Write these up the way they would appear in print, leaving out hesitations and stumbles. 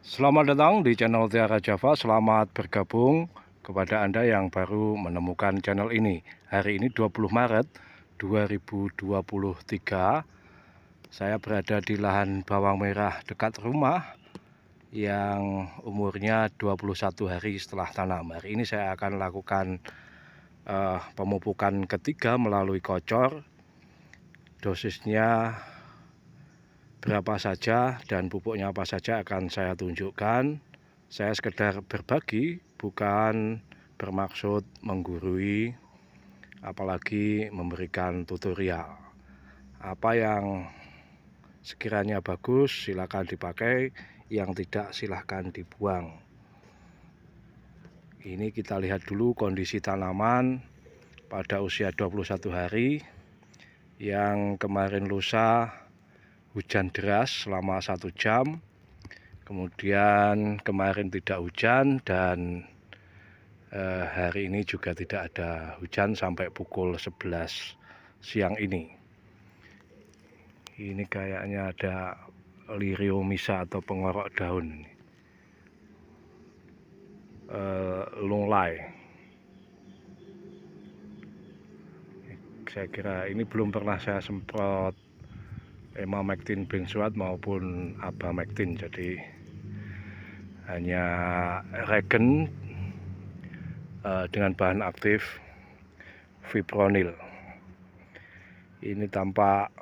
Selamat datang di channel Tiara Java. Selamat bergabung kepada Anda yang baru menemukan channel ini. Hari ini 20 Maret 2023. Saya berada di lahan bawang merah dekat rumah yang umurnya 21 hari setelah tanam. Hari ini saya akan lakukan pemupukan ketiga melalui kocor. Dosisnya berapa saja dan pupuknya apa saja akan saya tunjukkan. Saya sekedar berbagi, bukan bermaksud menggurui, apalagi memberikan tutorial. Apa yang sekiranya bagus silakan dipakai, yang tidak silahkan dibuang. Ini kita lihat dulu kondisi tanaman pada usia 21 hari yang kemarin lusa hujan deras selama 1 jam. Kemudian kemarin tidak hujan dan hari ini juga tidak ada hujan sampai pukul 11 siang ini. Ini kayaknya ada liriomisa atau pengorok daun, lunglai. Saya kira ini belum pernah saya semprot emamectin benzoat maupun abamectin, jadi hanya regen dengan bahan aktif fipronil. Ini tampak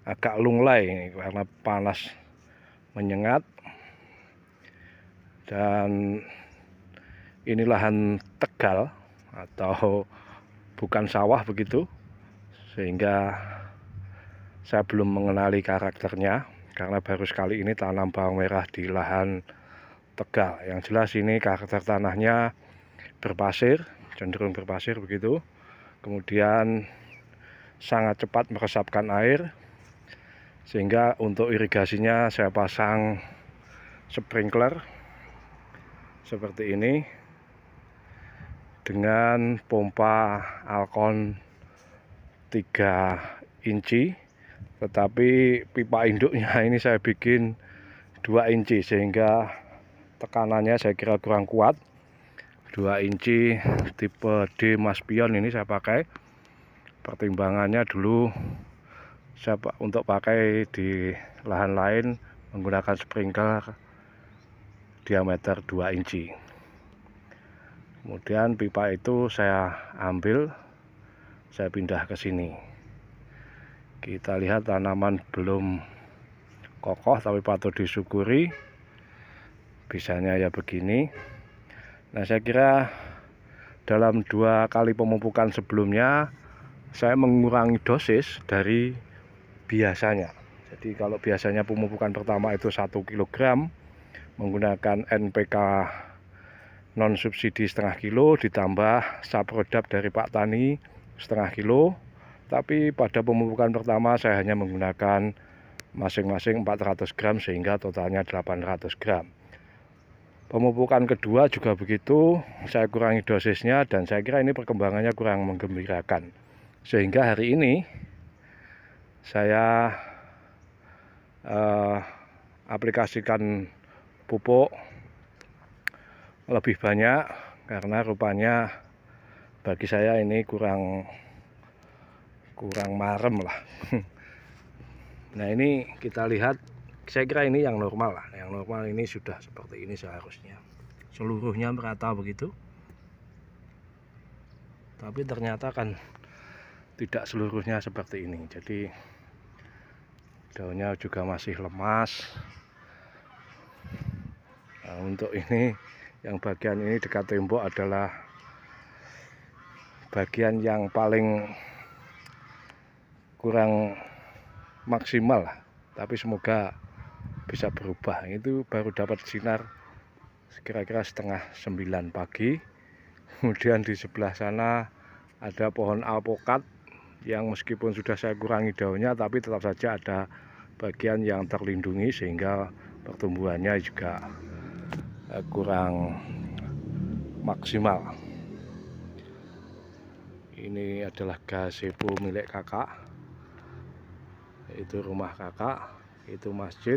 agak lunglai karena panas menyengat, dan ini lahan tegal atau bukan sawah begitu, sehingga saya belum mengenali karakternya karena baru sekali ini tanam bawang merah di lahan tegal. Yang jelas ini karakter tanahnya berpasir, cenderung berpasir begitu. Kemudian sangat cepat meresapkan air, sehingga untuk irigasinya saya pasang sprinkler seperti ini dengan pompa Alcon 3 inci, tetapi pipa induknya ini saya bikin 2 inci sehingga tekanannya saya kira kurang kuat. 2 inci tipe D Maspion ini saya pakai. Pertimbangannya dulu saya untuk pakai di lahan lain menggunakan sprinkler diameter 2 inci. Kemudian pipa itu saya ambil, saya pindah ke sini. Kita lihat tanaman belum kokoh tapi patut disyukuri. Bisanya ya begini. Nah, saya kira dalam 2 kali pemupukan sebelumnya saya mengurangi dosis dari biasanya. Jadi kalau biasanya pemupukan pertama itu 1 kg menggunakan NPK non subsidi setengah kilo ditambah saprodap dari Pak Tani setengah kilo. Tapi pada pemupukan pertama saya hanya menggunakan masing-masing 400 gram sehingga totalnya 800 gram. Pemupukan kedua juga begitu, saya kurangi dosisnya dan saya kira ini perkembangannya kurang menggembirakan. Sehingga hari ini saya aplikasikan pupuk lebih banyak karena rupanya bagi saya ini kurang marem lah. Nah, ini kita lihat, saya kira ini yang normal lah. Yang normal ini sudah seperti ini seharusnya, seluruhnya merata begitu. Tapi ternyata kan tidak seluruhnya seperti ini, jadi daunnya juga masih lemas. Nah, untuk ini yang bagian ini dekat tembok adalah bagian yang paling kurang maksimal, tapi semoga bisa berubah. Itu baru dapat sinar kira-kira setengah 9 pagi. Kemudian di sebelah sana ada pohon alpukat yang meskipun sudah saya kurangi daunnya tapi tetap saja ada bagian yang terlindungi sehingga pertumbuhannya juga kurang maksimal. Ini adalah gazebo milik kakak, itu rumah kakak, itu masjid,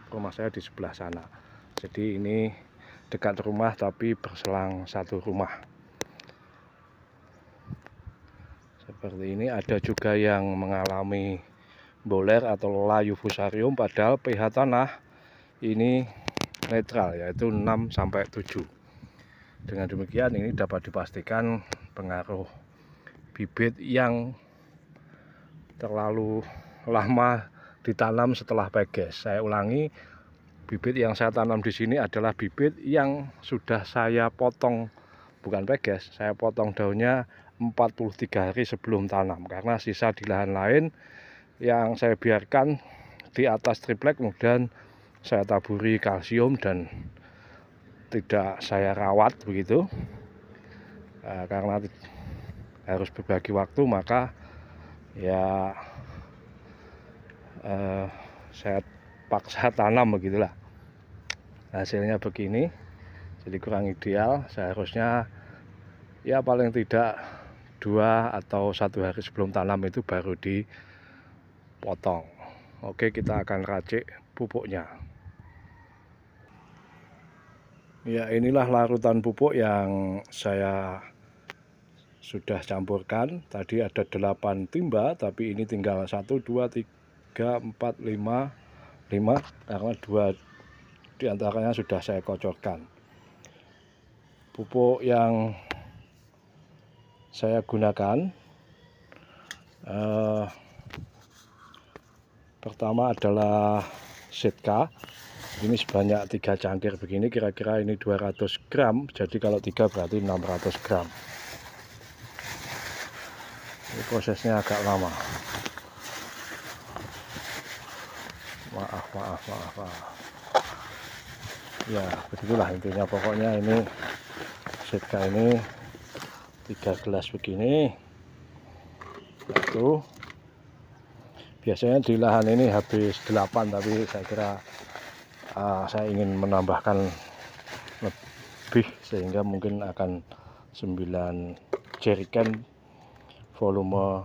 rumah saya di sebelah sana. Jadi ini dekat rumah tapi berselang satu rumah. Seperti ini. Ada juga yang mengalami boler atau layu fusarium, padahal pH tanah ini netral, yaitu 6-7. Dengan demikian ini dapat dipastikan pengaruh bibit yang terlalu lama ditanam setelah peges. Saya ulangi, bibit yang saya tanam di sini adalah bibit yang sudah saya potong, bukan peges, saya potong daunnya 43 hari sebelum tanam, karena sisa di lahan lain yang saya biarkan di atas triplek, kemudian saya taburi kalsium dan tidak saya rawat begitu. Karena harus berbagi waktu, maka ya saya paksa tanam begitulah. Hasilnya begini, jadi kurang ideal. Seharusnya ya paling tidak 2 atau 1 hari sebelum tanam itu baru dipotong. Oke, kita akan racik pupuknya. Ya, inilah larutan pupuk yang saya sudah campurkan. Tadi ada 8 timba, tapi ini tinggal 1, 2, 3, 4, 5 karena 2 diantaranya sudah saya kocorkan. Pupuk yang saya gunakan pertama adalah Sitka. Ini sebanyak 3 cangkir begini, kira-kira ini 200 gram, jadi kalau 3 berarti 600 gram. Ini prosesnya agak lama. Maaf. Ya, begitulah intinya. Pokoknya ini Sitka ini 3 gelas begini. Satu. Biasanya di lahan ini habis 8, tapi saya kira saya ingin menambahkan lebih, sehingga mungkin akan 9 jerigen volume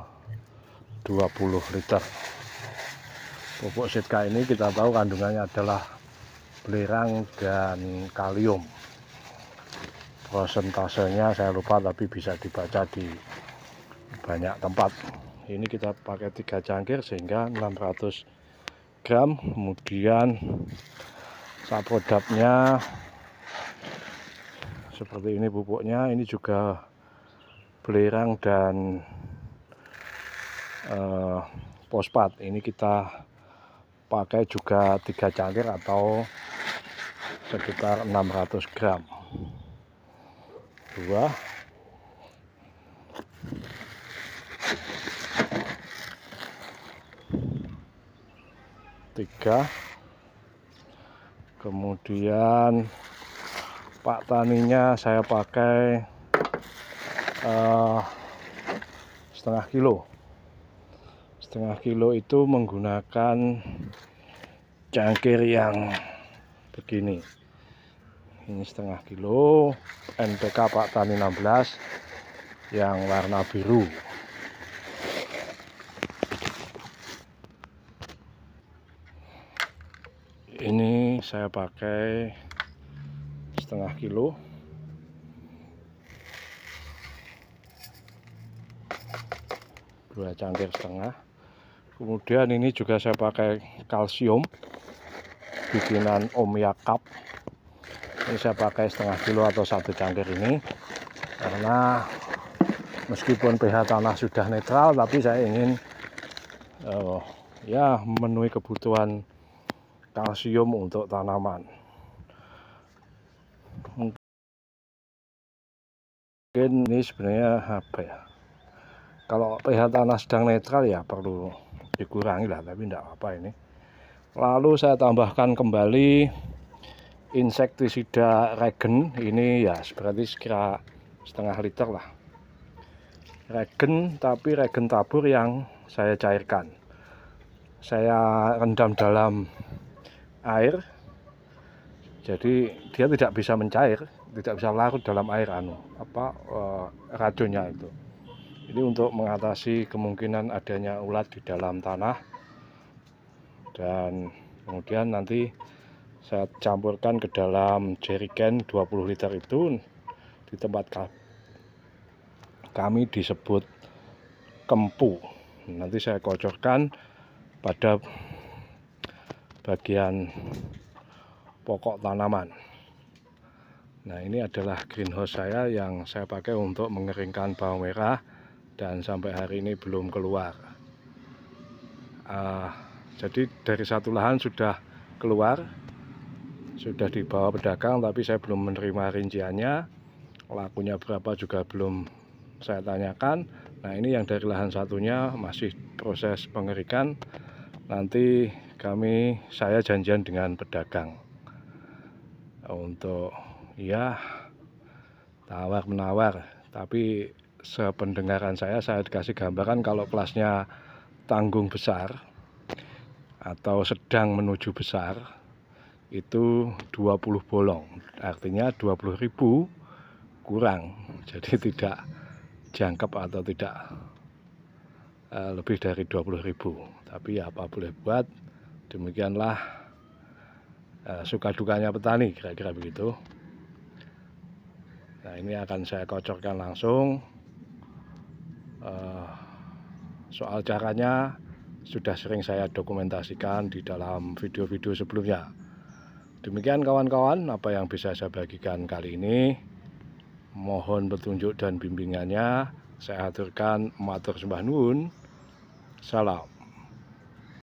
20 liter. Pupuk Sitka ini kita tahu kandungannya adalah belerang dan kalium. Prosentasenya saya lupa, tapi bisa dibaca di banyak tempat. Ini kita pakai 3 cangkir sehingga 600 gram. Kemudian saprodapnya seperti ini pupuknya. Ini juga belerang dan fosfat. Ini kita pakai juga 3 cangkir atau sekitar 600 gram. 2, 3. Kemudian pak taninya saya pakai setengah kilo itu menggunakan cangkir yang begini. Ini setengah kilo NPK Pak Tani 16 yang warna biru. Ini saya pakai setengah kilo. Dua cangkir setengah. Kemudian ini juga saya pakai kalsium bikinan Om Yakap. Ini saya pakai setengah kilo atau 1 cangkir ini, karena meskipun pH tanah sudah netral, tapi saya ingin ya memenuhi kebutuhan kalsium untuk tanaman. Mungkin ini sebenarnya apa ya, kalau pH tanah sedang netral ya perlu dikurangi lah, tapi tidak apa ini. Lalu saya tambahkan kembali insektisida Regen. Ini ya berarti sekira setengah liter lah. Regen, tapi Regen tabur yang saya cairkan. Saya rendam dalam air, jadi dia tidak bisa mencair, tidak bisa larut dalam air racunnya itu. Ini untuk mengatasi kemungkinan adanya ulat di dalam tanah. Dan kemudian nanti saya campurkan ke dalam jerigen 20 liter itu. Di tempat kami disebut kempu. Nanti saya kocorkan pada bagian pokok tanaman. Nah, ini adalah greenhouse saya yang saya pakai untuk mengeringkan bawang merah dan sampai hari ini belum keluar. Jadi dari satu lahan sudah keluar, sudah dibawa pedagang, tapi saya belum menerima rinciannya. Lakunya berapa juga belum saya tanyakan. Nah, ini yang dari lahan satunya masih proses pengerikan. Nanti saya janjian dengan pedagang untuk ya tawar menawar. Tapi sependengaran saya dikasih gambaran kalau kelasnya tanggung besar atau sedang menuju besar itu 20 bolong, artinya 20.000 kurang, jadi tidak jangkep atau tidak lebih dari 20.000. Tapi ya apa boleh buat, demikianlah suka dukanya petani, kira-kira begitu. Nah, ini akan saya kocorkan langsung. Soal caranya sudah sering saya dokumentasikan di dalam video-video sebelumnya. Demikian kawan-kawan apa yang bisa saya bagikan kali ini. Mohon petunjuk dan bimbingannya. Saya aturkan matur sembah nuwun. Salam.